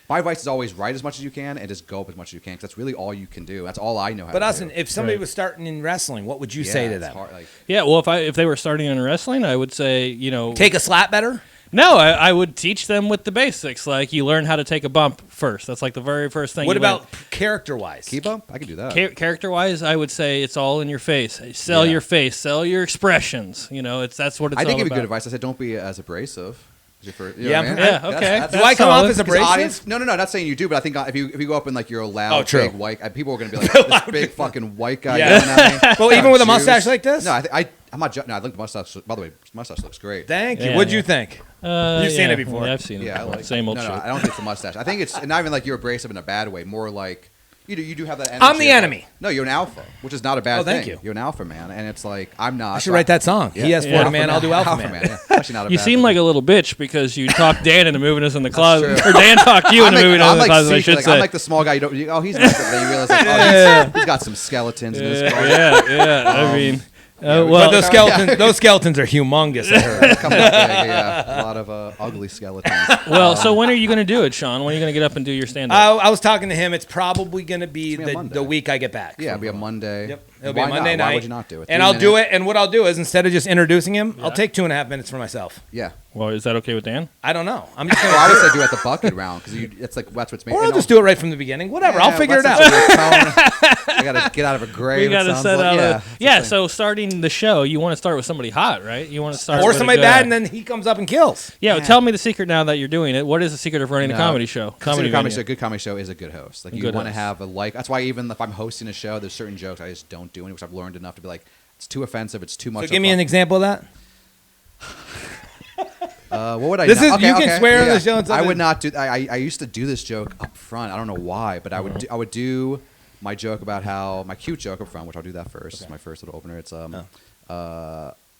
My advice is always write as much as you can and just go up as much as you can because that's really all you can do. That's all I know how But to Austin, do. if somebody Right. was starting in wrestling, what would you say to it's them? hard, like, Yeah, well, if they were starting in wrestling, I would say, Take a slap better? No, I would teach them with the basics. Like, you learn how to take a bump first. That's like the very first thing. What you learn. about character-wise? keep up. I can do that. Character-wise, I would say it's all in your face. Sell Yeah. your face. Sell your expressions. That's what it's I all did give you about. good advice. I said don't be as abrasive. You know Yeah, what I mean? Yeah, okay. That's- Do I come solid. off as Because abrasive? audience, no, not saying you do, but I think if you go up and like you're a loud, Oh, true. big white, people are gonna be like this big fucking white guy. Yeah. Yelling at me. Well, even with a Shoes. mustache like this? No, I'm not. No, I think the mustache. By the way, mustache looks great. Thank you. Yeah, What'd yeah. you think? You've seen it before. Yeah, I've seen it. Yeah, I before. like Same old no, shit. I don't think it's the mustache. I think it's not even like you're abrasive in a bad way. More like you do have that energy. I'm the of, like- enemy. No, you're an alpha, which is not a bad Oh, thank thing. you. You're an alpha man, and it's like I'm not. I should write that song. Yeah. He has Yeah. Florida Man, I'll do Alpha Man. Yeah. Actually, not a You bad seem thing. like a little bitch because you talked Dan into moving us in the closet. true. Or Dan talked you into moving us in the closet, I should say. I'm like the small guy. He's nice, but then you realize like, he's got some skeletons in his car. yeah. I mean, But well, those skeletons are humongous. I heard. Coming up big, yeah. A lot of ugly skeletons. so when are you going to do it, Sean? When are you going to get up and do your stand-up? I was talking to him. It's probably going to be It's gonna be on the Monday. week I get back. Yeah, it'll be a Monday. Yep. It'll Why be a Monday not? night. Why would you not do it? And 3 I'll do minutes? it. And what I'll do is instead of just introducing him, I'll take 2.5 minutes for myself. Yeah. Well, is that okay with Dan? I don't know. I'm just Well, I would gonna. say do it at the bucket round because it's like that's what's made. Or I'll just do it right from the beginning. Whatever. I'll figure it out. I gotta get out of a grave. We got to it sounds set like. out. So starting the show, you want to start with somebody hot, right? You want to start Or with a somebody good- bad, and then he comes up and kills. Yeah, well, tell me the secret now that you're doing it. What is the secret of running a No. comedy show? Comedy venue. show. A good comedy show is a good host. Like you Good want to host. have a like. That's why even if I'm hosting a show, there's certain jokes I just don't do anymore. Because I've learned enough to be like, it's too offensive. It's too much. So give me an example of that. What would I? This not? is- you can swear on the show and I something. would not do. I used to do this joke up front. I don't know why, but I would do my joke about how my cute joke up front, which I'll do that first. It's my first little opener. It's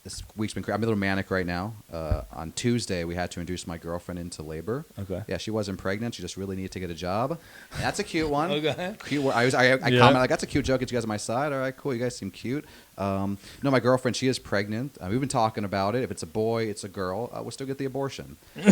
this week's been. I'm a little manic right now. On Tuesday, we had to induce my girlfriend into labor. Okay. Yeah, she wasn't pregnant. She just really needed to get a job. And that's a cute one. Okay. Cute. I comment like that's a cute joke. Get you guys on my side. All right, cool. You guys seem cute. No, my girlfriend, she is pregnant. We've been talking about it. If it's a boy, it's a girl. We'll still get the abortion. And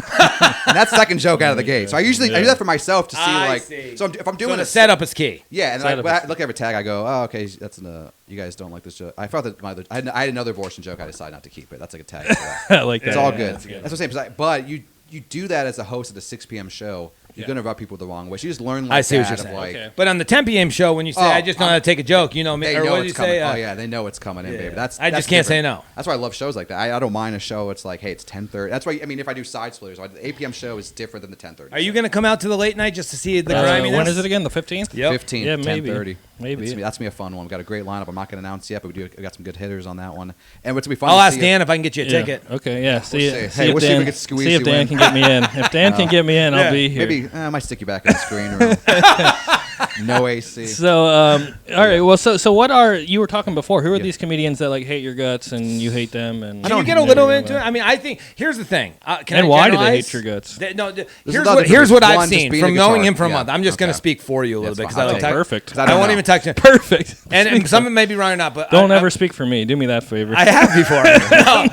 that's the second joke out of the gate. So I do that for myself to see I see. So if I'm doing So the a setup is key. yeah, and Setup I is- look at every tag. I go, oh, okay, that's you guys don't like this joke. I thought that I had another abortion joke. I decided not to keep it. That's like a tag. For that. I like that. It's all Yeah, good. that's That's what I'm saying. But you do that as a host at a 6 p.m. show. You're gonna rub people the wrong way. So you just learn. Like I see what that you're of, saying. Like, Okay. But on the 10 p.m. show, when you say, Oh, I just know how to take a joke, you know me. they Or know what do it's you coming. say? Oh yeah, they know it's coming in, baby. That's I that's just can't say different. no. That's why I love shows like that. I don't mind a show. It's like, hey, it's 10:30. That's why. I mean, if I do side splitters, the 8 p.m. show is different than the 10:30. Are you going to come out to the late night just to see the griminess? When is it again? The 15th? Yep. 15th, Yeah, maybe. 10:30. Maybe. That's me a fun one. We've got a great lineup. I'm not going to announce yet, but we got some good hitters on that one. And what's gonna be fun? I'll to ask see Dan if I can get you a Yeah. ticket. Okay, yeah. See, see. see Hey, if we'll see if we Dan, can squeeze see if you Dan in. can get me in. If Dan can get me in, I'll be here. Maybe I might stick you back in the screen room. No AC. So, all right. Well, so what are you were talking before? Who are these comedians that like hate your guts and you hate them? And Can you get a little into it? I mean, I think here's the thing. Can And I why do they generalize? hate your guts? Here's another what difference. I've One, just seen being from a knowing guitar- him for a yeah, month. I'm just going to okay. speak for you a little That's bit because fine. I like Okay, talk. perfect. I won't even touch it. Perfect. And some of it may be wrong or not, but Don't I, ever speak for me. Do me that favor. I have before.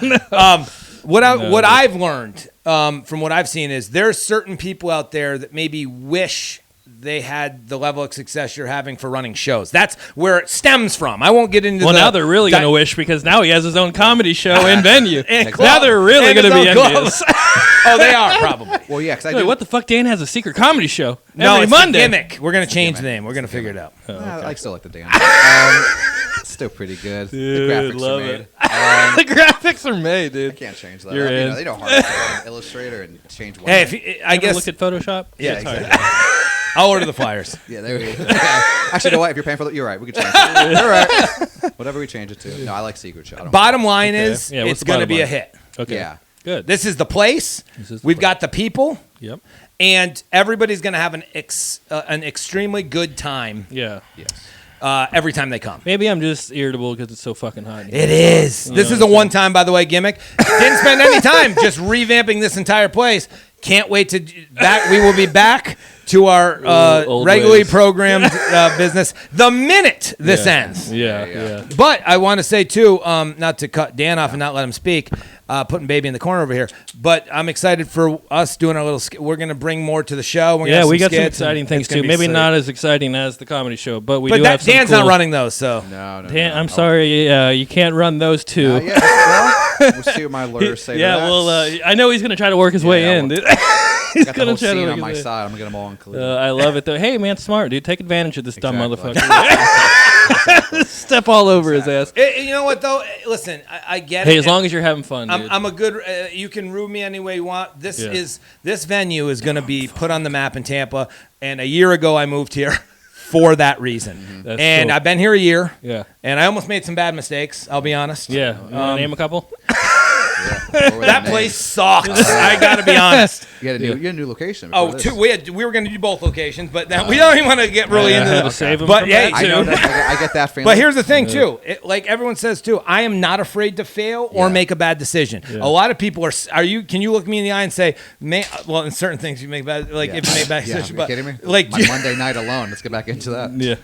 No. What I've learned from what I've seen is there's certain people out there that maybe wish they had the level of success you're having for running shows. That's where it stems from. I won't get into well, now they're really going to wish because now he has his own comedy show in venue. Now they're really going to be envious. Oh, they are probably. Well, yeah, because I Wait, do. what the fuck? Dan has a secret comedy show No, every it's Monday. The Gimmick. We're going to change the name. We're going to figure it out. I still like the damn. It's still pretty good. Dude, the graphics love are made. it. The graphics are made, dude. Can't change that. You're I mean, in. they know hard to Illustrator and change one. Hey, I Ever guess look at Photoshop? Yeah, It's hard. exactly. I'll order the flyers. Yeah, there we go. Actually, you know what? If you're paying for it, you're right. We could change it. You're right. Whatever we change it to. No, I like Secret Show. I don't Bottom line Okay. is, Yeah, what's it's the going to bottom be a line? hit. Okay. Yeah. Good. This is the place. This is the We've place. got the people, Yep. and everybody's going to have an extremely good time Yeah. every time they come. Maybe I'm just irritable because it's so fucking hot. It is. This is a one-time, by the way, gimmick. Didn't spend any time just revamping this entire place. Can't wait to back. We will be back to our old regularly ways. programmed business the minute this ends. Yeah. But I want to say, too, not to cut Dan off and not let him speak, putting baby in the corner over here, but I'm excited for us doing our little we're going to bring more to the show. We got some exciting things, too. Maybe not as exciting as the comedy show, but we do have some Dan's cool... not running those, so. No. Dan, I'm sorry, you can't run those two. We'll see what my lawyers say. Yeah, to that. well, I know he's going to try to work his way in, dude. He's got the whole try to scene work on my his way. side. I'm gonna get them all included. I love it, though. Hey, man, smart, dude. Take advantage of this dumb Exactly. motherfucker. Step all over his ass. You know what, though? Listen, I get it. Hey, as long as you're having fun, dude. I'm a good. You can rule me any way you want. This venue is going to be put on the map in Tampa, and a year ago I moved here for that reason. That's and cool. I've been here a year. Yeah. And I almost made some bad mistakes. I'll be honest. Yeah. You want to name a couple? That place sucked. I got to be honest. You had a new location. Oh, we were going to do both locations, but now we don't even want to get really into had that. to save them But from hey, that, I know too. that. I get that feeling. But here's the thing, too. Like everyone says, too, I am not afraid to fail or make a bad decision. Yeah. A lot of people are you? Can you look me in the eye and say, well, in certain things you make bad, like if you make bad decisions. Are you But kidding me? like, My Monday night alone. Let's get back into that. Yeah.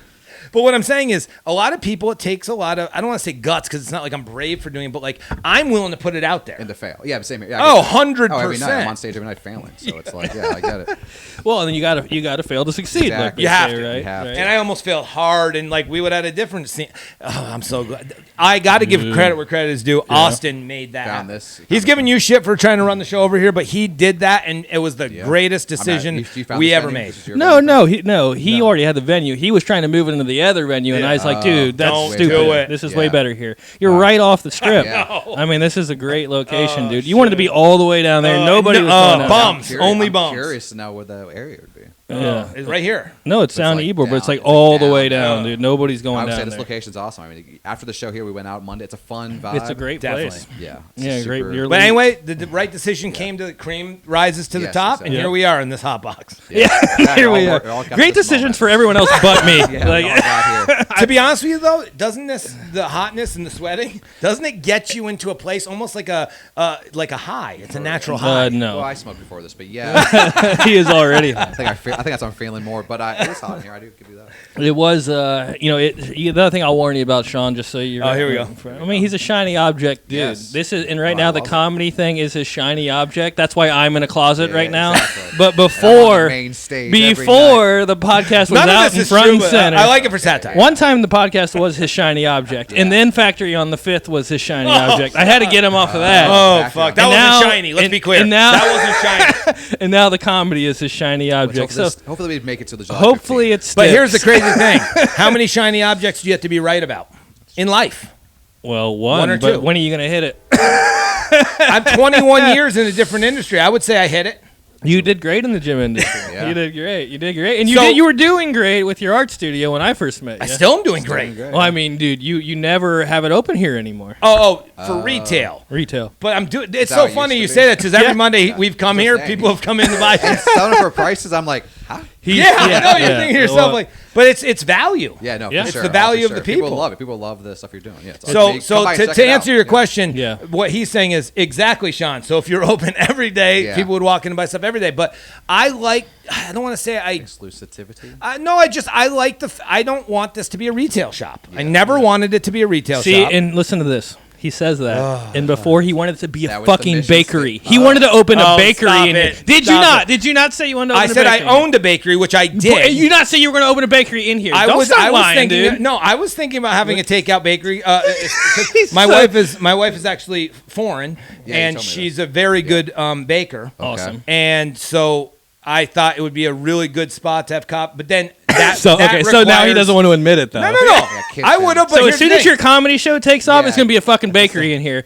but what I'm saying is, a lot of people, it takes a lot of, I don't want to say guts because it's not like I'm brave for doing it, but like I'm willing to put it out there. And to fail. Yeah, same here. Yeah, Oh, I get that. 100%. Every night I'm on stage every night failing. So it's like, I get it. Well, and then you gotta fail to succeed. Like Exactly. they You have say, to. right? You have to. And I almost failed hard, and like we would have had a different scene. Oh, I'm so glad. I got to give credit where credit is due. Austin made that. Found happen. this. He's giving you shit for trying to run the show over here, but he did that, and it was the greatest decision You found we this ever venue? made. This is your No, venue? he already had the venue. He was trying to move it into the other venue, and I was like, dude, that's Don't stupid. do it. This is way Yeah. better here. You're right off the strip. Yeah. I mean, this is a great location, dude. You wanted to be all the way down there. Nobody was going down bums. there. Only I'm bums. curious to know where the area would be. Yeah. It's right here. No, it's down like to Ybor, but down. it's like It's like all the down, way down, dude. Nobody's I going would say down this there. location's awesome. I mean, after the show here, we went out Monday. It's a fun vibe. It's a great Definitely. place. Yeah. Yeah, great. You're But anyway, the right decision came to the cream rises to the Yes, top, exactly. and here we are in this hot box. Yeah, here we are. Great decisions for everyone else but me. To be honest with you, though, doesn't the hotness and the sweating, doesn't it get you into a place almost like a high? It's a natural high. No, Well, I smoked before this, but yeah, he is already I hot. think that's what I'm feeling more. But it is hot in here. I do give you that. It was, the other thing I'll warn you about, Sean, just so you're. Oh, here we go. I mean, he's a shiny object, dude. Yes. This is, and right Oh, now I the love it. comedy thing is his shiny object. That's why I'm in a closet Yeah, right now. exactly. But And I'm on before, the main stage every before the podcast was None out of in this is front true, and but center. I like it for satire. One time the podcast was his shiny object, and then Factory on the 5th was his shiny object. I had to get him off of that. Oh, Back fuck. up. That And wasn't now- shiny. Let's and- be clear. and now- That wasn't shiny. And now the comedy is his shiny night. object. So Hopefully we make it to the July hopefully 15th. it's. But here's the crazy thing. How many shiny objects do you have to be right about in life? Well, One or but two. when are you going to hit it? I'm 21 years in a different industry. I would say I hit it. You did great in the gym industry. Yeah. You did great. You did great, and So- you were doing great with your art studio when I first met you. I still am doing great. Well, I mean, dude, you never have it open here anymore. For retail. Retail. But I'm doing. It's that so how it funny used you to be? say that because every Yeah. Monday we've come Just here, saying. people have come in to buy. Selling for prices, I'm like, huh? Yeah, I know you're thinking to yourself Well, like, but it's value. Yeah, no, Yeah. for It's sure. the value for of the sure. people. love it. People love the stuff you're doing. Yeah. It's So, awesome. so Come by and to check it answer out. your Yeah. question, Yeah. what he's saying is exactly, Sean. So if you're open every day, Yeah. people would walk in and buy stuff every day. But I don't want to say Exclusivity. no, I like I don't want this to be a retail shop. I never wanted it to be a retail See, shop. and listen to this. He says that, and before he wanted it to be a That was the fucking mission bakery. statement. He wanted to open a Oh, bakery stop in it. here. Did you Stop not? it. Did you not say you wanted to I open said a I bakery? owned a bakery, which I did. You not say you were going to open a bakery in here. I Don't was stop lying, thinking dude. no, I was thinking about having a takeout bakery. 'Cause my wife is actually foreign, Yeah, you and told me she's a very good baker. Awesome. And so I thought it would be a really good spot to have but then that So that okay, so now he requires- doesn't want to admit it though. No. kids I would have. So as soon as your comedy show takes off, Yeah. it's going to be a fucking bakery in here.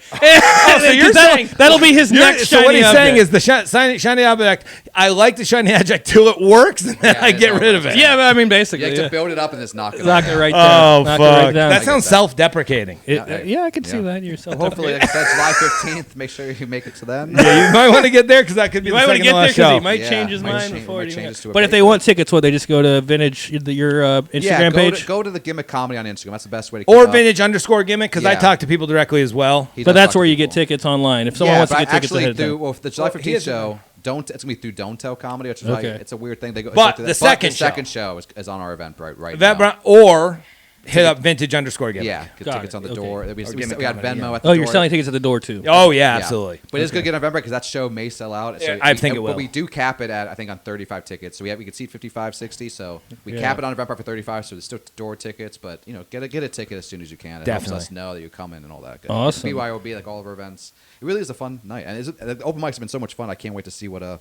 so you're saying that'll be his next so shiny what he's saying object. is the shiny object. I like the shiny object till it works, and then Yeah, I it's get all rid of it. Yeah, but I mean, You basically, have to yeah. build it up and just knock it Knock out. it right down. Oh Knock fuck! it right down. That sounds self-deprecating. Yeah, I can see that yourself. Hopefully, like I said, July 15th. Make sure you make it to then. You might want to get there because that could be You the might want to second get there last because show. he might Yeah, change his might mind change- before might it even change this to a But if they bakery. want tickets, what they just go to Vintage, your Instagram page. Go to the Gimmick Comedy on Instagram. That's the best way to. Or keep up. Vintage_gimmick because I Yeah. talk to people directly as well. He But does that's talk where to you get people. tickets online. If someone Yeah, wants to but get tickets actually ahead of time. well, for the July Well, he 15th is- show, It's gonna be through Don't Tell Comedy, which is like it's a weird thing. They go, but the the second show is on our event right now. Or hit up vintage_gimmick. Yeah, get tickets on the door. We got Venmo at the door. Oh, you're selling tickets at the door too. Oh yeah, absolutely. But it's good to get November because that show may sell out. So I think it will. But we do cap it at I think on 35 tickets. So we can seat 55, 60. So we cap it on November for 35. So there's still door tickets, but get a ticket as soon as you can. It helps us know that you're coming and all that. Good. Awesome. BYOB, like all of our events. It really is a fun night, and the open mics have been so much fun. I can't wait to see what a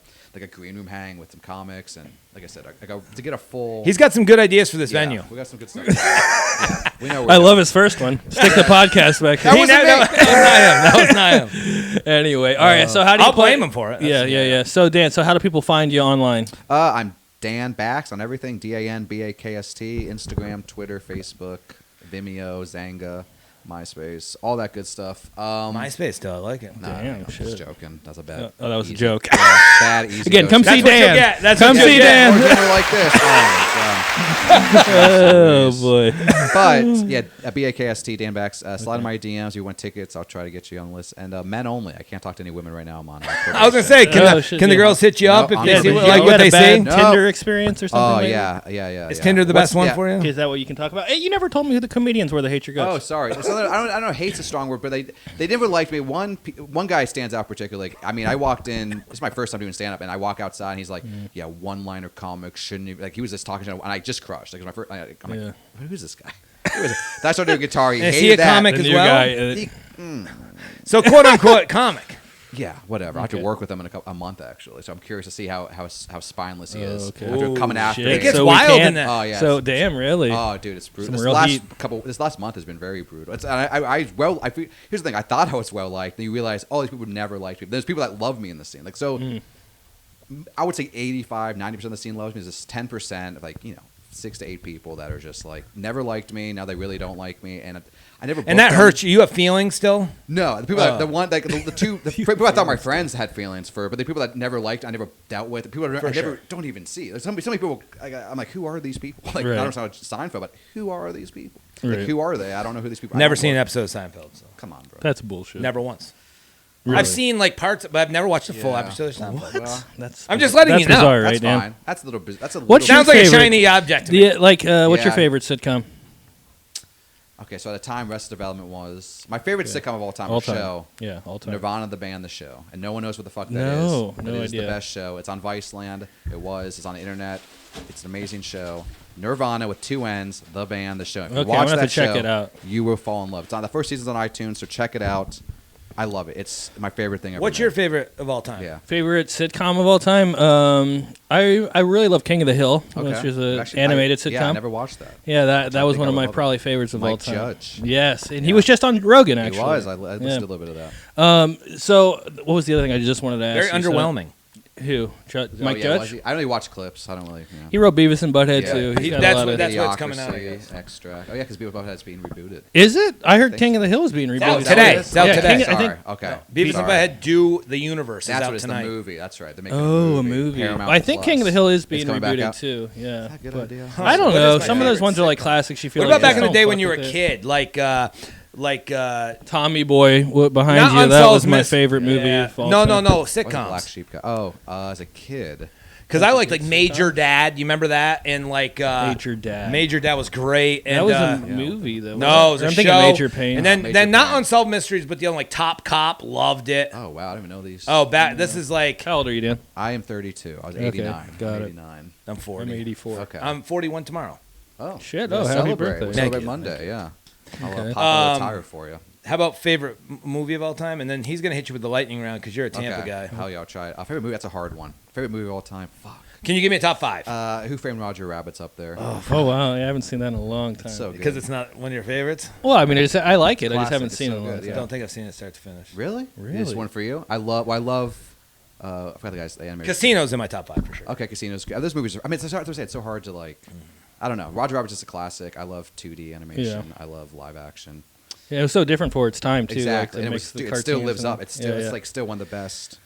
green room hang with some comics, and like I said, to get a full. He's got some good ideas for this venue. We got some good stuff. We know. I love his first one. Stick the podcast back here. That was not him. Anyway, all right. So how do you I'll blame him for it. Yeah. So Dan, how do people find you online? I'm Dan Bakst on everything. DanBakst. Instagram, Twitter, Facebook, Vimeo, Zanga, MySpace, all that good stuff. MySpace still, I like it. I'm just joking. That's a bad. Oh, that was easy, a joke. Bad, easy. Again, come see Dan. Come see Dan. Or like this. Oh boy. But yeah, BAKST, Dan Bakst. Slide in my DMs. You want tickets? I'll try to get you on the list. And men only. I can't talk to any women right now. I'm on. I was gonna say, can the girls hit you up if they see like what they see? Tinder experience or something? Oh yeah. Is Tinder the best one for you? Is that what you can talk about? Hey, you never told me who the comedians were that hate your guts. Oh, sorry. So I don't know. Hate's a strong word, but they never liked me. One guy stands out particularly. I mean, I walked in. This is my first time doing stand up, and I walk outside, and he's like, "Yeah, one-liner comic shouldn't even, like." He was just talking to, and I just crushed. Like, it was my first. I'm like, who's this guy? Then I started doing guitar. Is he a comic as well? So quote unquote comic. Yeah, whatever. I have to work with him in a month actually, so I'm curious to see how spineless he is. Okay. After coming after me. It gets wild in that. Oh yeah. So damn, really? Oh, dude, it's brutal. Some This last month has been very brutal. Here's the thing. I thought I was well liked, and you realize all these people never liked me. There's people that love me in the scene. Like so, I would say 85-90% of the scene loves me. There's just 10% of 6 to 8 people that are just like never liked me. Now they really don't like me, and I never. And that hurts you. You have feelings still? No, the people the people I thought my friends had feelings for, but the people that never liked, I never dealt with. The people I never don't even see. There's so many people. I'm like, who are these people? Like, I don't know Seinfeld, but who are these people? Like, who are they? I don't know who these people. Never seen an episode of Seinfeld. So. Come on, bro. That's bullshit. Never once. Really? I've seen parts, but I've never watched a full episode of Seinfeld. Well, I'm just letting you know. Bizarre, right, that's Dan? fine. That's a little bit. Sounds like a shiny object to me. Yeah, what's your favorite sitcom? Okay, so at the time, Arrested Development was my favorite sitcom of all time. Show. Yeah, all time. Nirvana, the band, the show, and no one knows what the fuck that is. No It is idea. the best show. It's on Viceland. It's on the internet. It's an amazing show. Nirvana with 2 N's, the band, the show. If you Okay, watch I'm gonna have that to check show, it out. You will fall in love. It's on the first season's on iTunes, so check it out. I love it. It's my favorite thing ever. What's your favorite of all time? Yeah. Favorite sitcom of all time? I really love King of the Hill, which is an animated sitcom. Yeah, I never watched that. Yeah, that was one of my probably favorites of all Mike time. Judge. Yes, and he was just on Rogan actually. He was. I listened to a little bit of that. So what was the other thing I just wanted to ask? Very underwhelming. Who? Mike Judge? I only watch clips. I don't really. Yeah. He wrote Beavis and Butthead too. He's got that's a lot of. that's what's coming out. Extract. Oh yeah, because Beavis and Butthead's being rebooted. Is it? I heard King of the Hill is being rebooted Today. It's out today. I think. Okay. Beavis and Butthead Do the Universe. That's is out what it's tonight. the movie. That's right. They're making a movie. I think King of the Hill is being rebooted too. Yeah. Is that a good idea? I don't know. Some of those ones are like classics. You feel. What about back in the day when you were a kid, like Tommy Boy behind you? That was my favorite movie. No, sitcoms. Black Sheep. As a kid. Because I liked Major Dad. You remember that? And Major Dad. Major Dad was great. And, that was a movie though. No, it was a I'm show. thinking Major Pain. And then not Unsolved Mysteries, but the other Top Cop. Loved it. Oh wow, I don't even know these. Oh, this is like. How old are you, Dan? I am 32. I was 89. Got it. 89. I'm 40. I'm 84. Okay. I'm 41 tomorrow. Oh shit! We'll Happy celebrate. birthday! We'll celebrate Monday. Yeah. I'll pop a tire for you. How about favorite movie of all time? And then he's gonna hit you with the lightning round because you're a Tampa guy. Hell yeah, I'll try it. Favorite movie? That's a hard one. Favorite movie of all time? Fuck. Can you give me a top 5? Who Framed Roger Rabbit's up there. Oh wow, I haven't seen that in a long time. It's so good. Because it's not one of your favorites. Well, I mean, I like it. I just Classic. haven't seen so it in a long good, time. yeah. I don't think I've seen it start to finish. Really? Really? Is one for you? I love. I forgot the guy's the animated. Casino's in my top 5 for sure. Okay, Casino's good. Those movies. I mean, it's hard to say. It's so hard to like. I don't know. Roger Rabbit's just a classic. I love 2D animation. Yeah. I love live action. Yeah, it was so different for its time too. Exactly. Like, And it still lives up. It's still one of the best.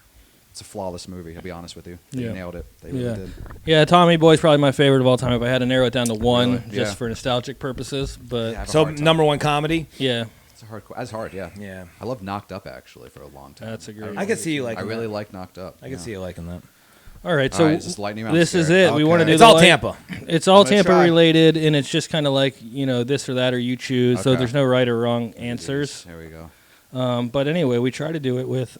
It's a flawless movie. I'll be honest with you. They nailed it. They really did. Yeah, Tommy Boy's probably my favorite of all time. If I had to narrow it down to one, Really? just for nostalgic purposes, but Yeah, I have a So hard time. number 1 comedy. yeah. That's hard, yeah. Yeah. I love Knocked Up, actually, for a long time. That's a great. I can see you liking I really that. like Knocked Up. I can see you liking that. All right, so All right, just lightning round this is scared. it. We want to Okay. do. It's the all light- Tampa. It's all Let's Tampa try. related, and it's just kind of like this or that or you choose. So Okay. there's no right or wrong answers. There we go. But anyway, we try to do it with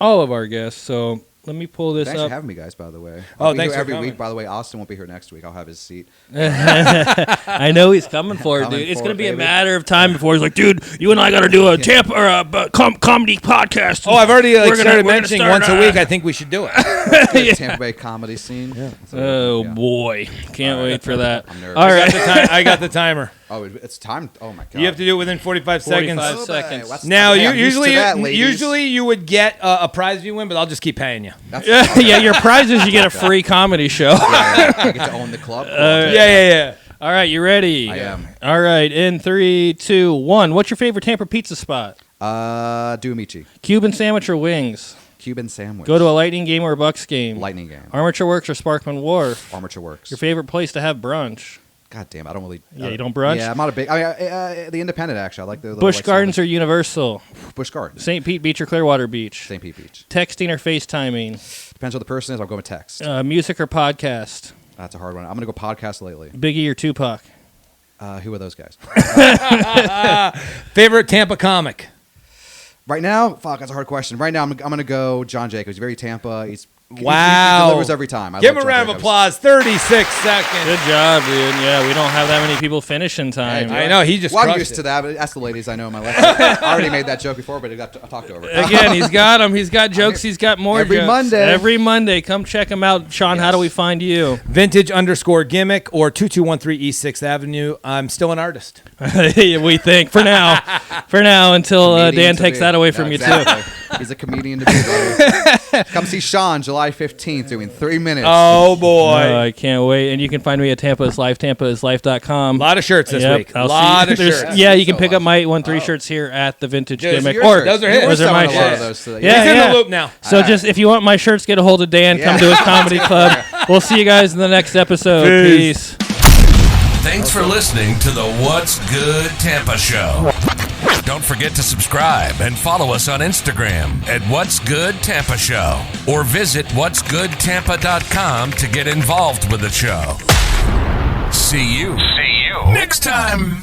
all of our guests. So let me pull this Thanks for up. having me, guys, by the way. Oh, I'll be thanks here for every coming. week. By the way, Austin won't be here next week. I'll have his seat. I know he's coming for it, Coming dude. It's for going it, to be a baby. matter of time before he's like, dude, you and I got to do a Tampa or a comedy podcast. Oh, I've already We're started gonna mentioning start, once a week. I think we should do it. Good Tampa Bay comedy scene. Yeah. Oh Yeah. boy, can't wait for that. I'm nervous. All right. I got the timer. Oh, it's time. Oh my god. You have to do it within 45 seconds. 45 seconds. That's- Now, hey, you I'm used to that, ladies. usually you would get a prize if you win, but I'll just keep paying you. That's, Yeah, your prize is you get a free comedy show. I get to own the club. Yeah. All right, you ready? I am. All right, in 3, 2, 1. What's your favorite Tampa pizza spot? Duamici. Cuban sandwich or wings? Cuban sandwich. Go to a Lightning game or a Bucks game? Lightning game. Armature Works or Sparkman Wharf? Armature Works. Your favorite place to have brunch? God damn, I don't really. Yeah, you don't brunch? Yeah, I'm not a big. The Independent actually. I like the Busch Gardens or Universal? Busch Gardens. St. Pete Beach or Clearwater Beach? St. Pete Beach. Texting or FaceTiming? Depends who the person is. I'll go with text. Music or podcast? That's a hard one. I'm gonna go podcast lately. Biggie or Tupac? Who are those guys? Favorite Tampa comic? Right now, fuck, that's a hard question. Right now, I'm gonna go John Jacobs. He's very Tampa. He Wow. delivers every time. I Give love him a John round of Jacobs. applause. 36 seconds. Good job, dude. Yeah, we don't have that many people finish in time. Hey, I know, he just Well, I'm crushed used it. to that, but ask the ladies I know in my life. I already made that joke before, but I talked over. Again, he's got them. He's got jokes. He's got more Every jokes. Monday. Every Monday. Come check him out. Sean, how do we find you? Vintage_gimmick or 2213 East 6th Avenue. I'm still an artist. We think for now. For now, until Comedian Dan to takes be. that away from Yeah, you, too. exactly. He's a comedian to be, buddy. Come see Sean July 15th doing 3 minutes. Oh, boy. I can't wait. And you can find me at Tampa is Life, tampaislife.com. A lot of shirts this Yep, week. I'll A see- lot of there's- shirts. Yeah, you can So pick up awesome. my 1-3 shirts here at the Vintage Those are Gimmick. your Or shirts. Those are his. We're Those are my selling a lot of shirts. those today. Yeah, He's in yeah. the loop now. So just if you want my shirts, get a hold of Dan. Come to his comedy club. We'll see you guys in the next episode. Peace. Peace. Thanks for listening to the What's Good Tampa Show. Don't forget to subscribe and follow us on Instagram at What's Good Tampa Show or visit what'sgoodtampa.com to get involved with the show. See you See you next time.